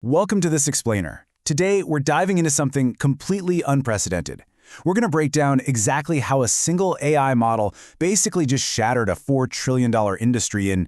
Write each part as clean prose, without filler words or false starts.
Welcome to this explainer. Today, we're diving into something completely unprecedented. We're going to break down exactly how a single AI model basically just shattered a $4 trillion industry and,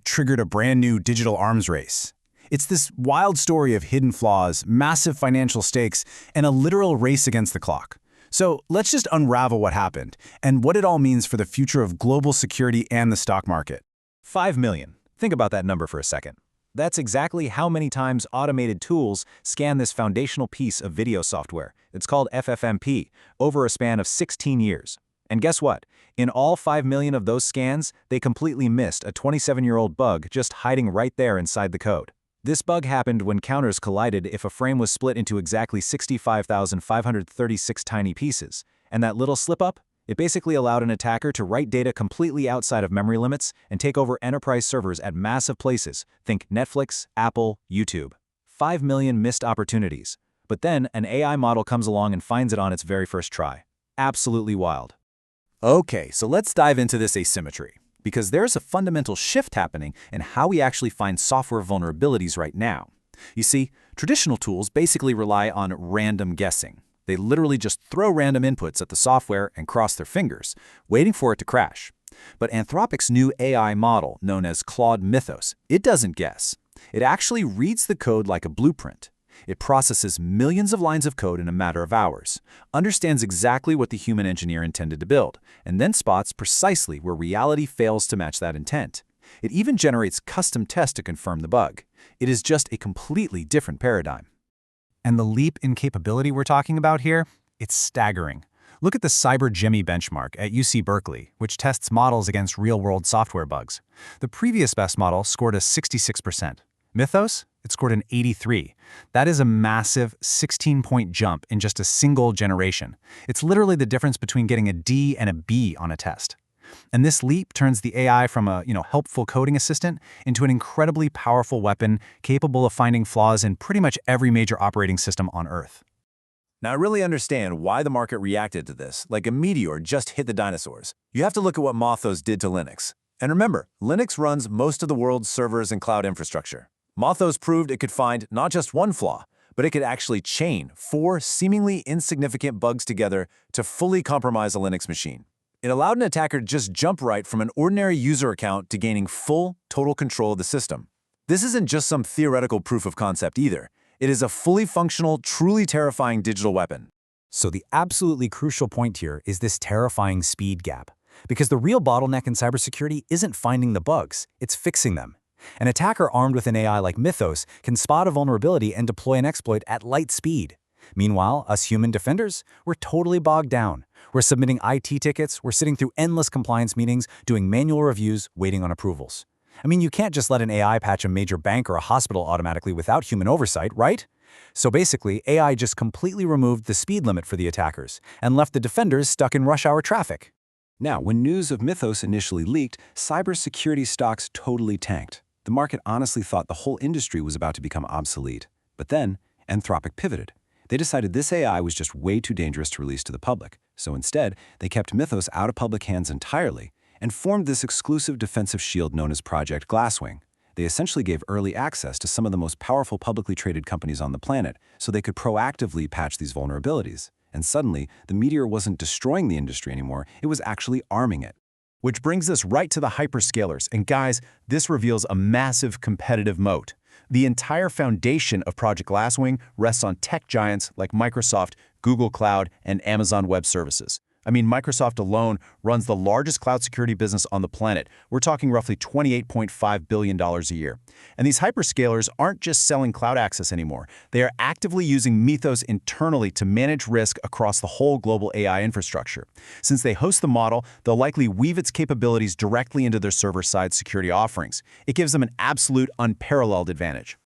triggered a brand new digital arms race. It's this wild story of hidden flaws, massive financial stakes, and a literal race against the clock. So let's just unravel what happened and what it all means for the future of global security and the stock market. 5 million. Think about that number for a second. That's exactly how many times automated tools scan this foundational piece of video software. It's called FFmpeg, over a span of 16 years. And guess what? In all 5 million of those scans, they completely missed a 27-year-old bug just hiding right there inside the code. This bug happened when counters collided if a frame was split into exactly 65,536 tiny pieces. And that little slip-up? It basically allowed an attacker to write data completely outside of memory limits and take over enterprise servers at massive places. Think Netflix, Apple, YouTube. 5 million missed opportunities. But then an AI model comes along and finds it on its very first try. Absolutely wild. Okay, so let's dive into this asymmetry, because there's a fundamental shift happening in how we actually find software vulnerabilities right now. You see, traditional tools basically rely on random guessing. They literally just throw random inputs at the software and cross their fingers, waiting for it to crash. But Anthropic's new AI model, known as Claude Mythos, it doesn't guess. It actually reads the code like a blueprint. It processes millions of lines of code in a matter of hours, understands exactly what the human engineer intended to build, and then spots precisely where reality fails to match that intent. It even generates custom tests to confirm the bug. It is just a completely different paradigm. And the leap in capability we're talking about here? It's staggering. Look at the CyberGemmy benchmark at UC Berkeley, which tests models against real-world software bugs. The previous best model scored a 66%. Mythos? It scored an 83. That is a massive 16-point jump in just a single generation. It's literally the difference between getting a D and a B on a test. And this leap turns the AI from a, helpful coding assistant into an incredibly powerful weapon capable of finding flaws in pretty much every major operating system on Earth. Now, I really understand why the market reacted to this, like a meteor just hit the dinosaurs. You have to look at what Mythos did to Linux. And remember, Linux runs most of the world's servers and cloud infrastructure. Mythos proved it could find not just one flaw, but it could actually chain 4 seemingly insignificant bugs together to fully compromise a Linux machine. It allowed an attacker to just jump right from an ordinary user account to gaining full, total control of the system. This isn't just some theoretical proof of concept either. It is a fully functional, truly terrifying digital weapon. So the absolutely crucial point here is this terrifying speed gap. Because the real bottleneck in cybersecurity isn't finding the bugs, it's fixing them. An attacker armed with an AI like Mythos can spot a vulnerability and deploy an exploit at light speed. Meanwhile, us human defenders, we're totally bogged down. We're submitting IT tickets, we're sitting through endless compliance meetings, doing manual reviews, waiting on approvals. You can't just let an AI patch a major bank or a hospital automatically without human oversight, right? So basically, AI just completely removed the speed limit for the attackers and left the defenders stuck in rush hour traffic. Now, when news of Mythos initially leaked, cybersecurity stocks totally tanked. The market honestly thought the whole industry was about to become obsolete. But then, Anthropic pivoted. They decided this AI was just way too dangerous to release to the public, so instead, they kept Mythos out of public hands entirely and formed this exclusive defensive shield known as Project Glasswing. They essentially gave early access to some of the most powerful publicly traded companies on the planet so they could proactively patch these vulnerabilities. And suddenly, the meteor wasn't destroying the industry anymore, it was actually arming it. Which brings us right to the hyperscalers. And guys, this reveals a massive competitive moat. The entire foundation of Project Glasswing rests on tech giants like Microsoft, Google Cloud, and Amazon Web Services. Microsoft alone runs the largest cloud security business on the planet. We're talking roughly $28.5 billion a year. And these hyperscalers aren't just selling cloud access anymore. They are actively using Mythos internally to manage risk across the whole global AI infrastructure. Since they host the model, they'll likely weave its capabilities directly into their server-side security offerings. It gives them an absolute unparalleled advantage.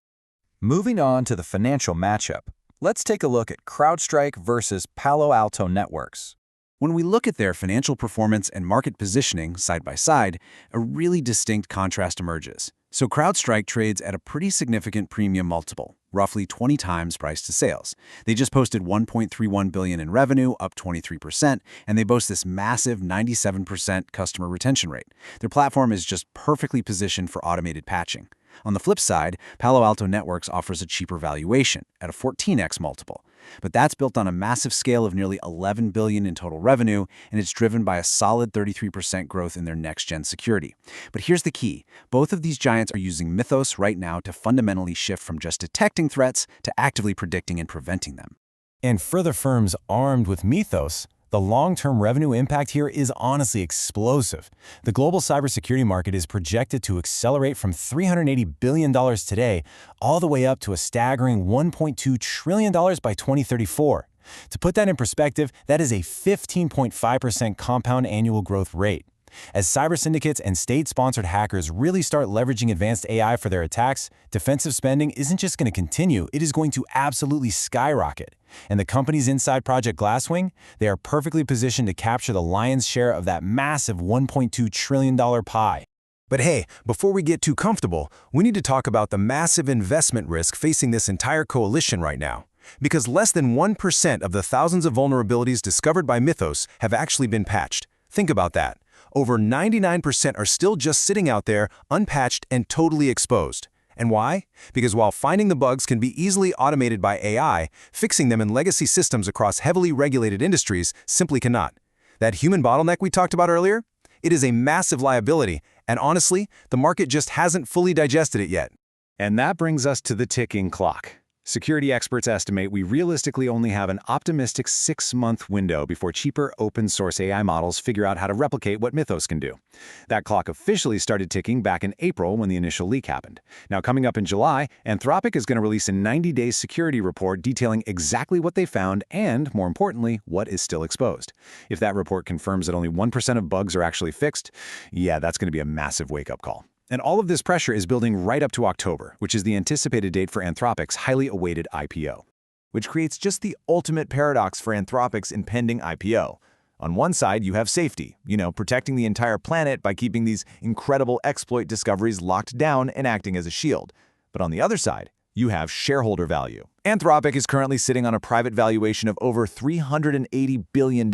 Moving on to the financial matchup, let's take a look at CrowdStrike versus Palo Alto networks. When we look at their financial performance and market positioning side by side, a really distinct contrast emerges. So CrowdStrike trades at a pretty significant premium multiple, roughly 20 times price to sales. They just posted $1.31 billion in revenue, up 23%, and they boast this massive 97% customer retention rate. Their platform is just perfectly positioned for automated patching. On the flip side, Palo Alto Networks offers a cheaper valuation at a 14x multiple. But that's built on a massive scale of nearly $11 billion in total revenue, and it's driven by a solid 33% growth in their next-gen security. But here's the key. Both of these giants are using Mythos right now to fundamentally shift from just detecting threats to actively predicting and preventing them. And for the firms armed with Mythos, the long-term revenue impact here is honestly explosive. The global cybersecurity market is projected to accelerate from $380 billion today all the way up to a staggering $1.2 trillion by 2034. To put that in perspective, that is a 15.5% compound annual growth rate. As cyber syndicates and state-sponsored hackers really start leveraging advanced AI for their attacks, defensive spending isn't just going to continue, it is going to absolutely skyrocket. And the companies inside Project Glasswing, they are perfectly positioned to capture the lion's share of that massive $1.2 trillion pie. But hey, before we get too comfortable, we need to talk about the massive investment risk facing this entire coalition right now. Because less than 1% of the thousands of vulnerabilities discovered by Mythos have actually been patched. Think about that. Over 99% are still just sitting out there, unpatched and totally exposed. And why? Because while finding the bugs can be easily automated by AI, fixing them in legacy systems across heavily regulated industries simply cannot. That human bottleneck we talked about earlier? It is a massive liability, and honestly, the market just hasn't fully digested it yet. And that brings us to the ticking clock. Security experts estimate we realistically only have an optimistic 6-month window before cheaper open-source AI models figure out how to replicate what Mythos can do. That clock officially started ticking back in April when the initial leak happened. Now, coming up in July, Anthropic is going to release a 90-day security report detailing exactly what they found and, more importantly, what is still exposed. If that report confirms that only 1% of bugs are actually fixed, yeah, that's going to be a massive wake-up call. And all of this pressure is building right up to October, which is the anticipated date for Anthropic's highly awaited IPO. Which creates just the ultimate paradox for Anthropic's impending IPO. On one side, you have safety, protecting the entire planet by keeping these incredible exploit discoveries locked down and acting as a shield. But on the other side, you have shareholder value. Anthropic is currently sitting on a private valuation of over $380 billion.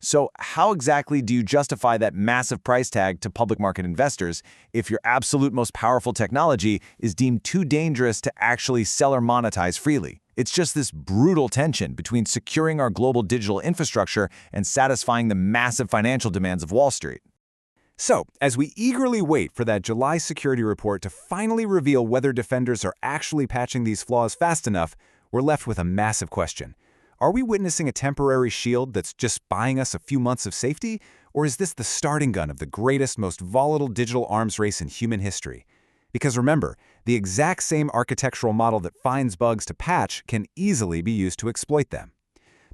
So how exactly do you justify that massive price tag to public market investors if your absolute most powerful technology is deemed too dangerous to actually sell or monetize freely? It's just this brutal tension between securing our global digital infrastructure and satisfying the massive financial demands of Wall Street. So, as we eagerly wait for that July security report to finally reveal whether defenders are actually patching these flaws fast enough, we're left with a massive question. Are we witnessing a temporary shield that's just buying us a few months of safety? Or is this the starting gun of the greatest, most volatile digital arms race in human history? Because remember, the exact same architectural model that finds bugs to patch can easily be used to exploit them.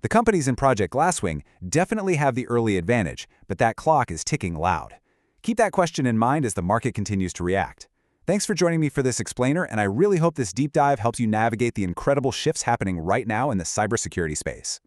The companies in Project Glasswing definitely have the early advantage, but that clock is ticking loud. Keep that question in mind as the market continues to react. Thanks for joining me for this explainer, and I really hope this deep dive helps you navigate the incredible shifts happening right now in the cybersecurity space.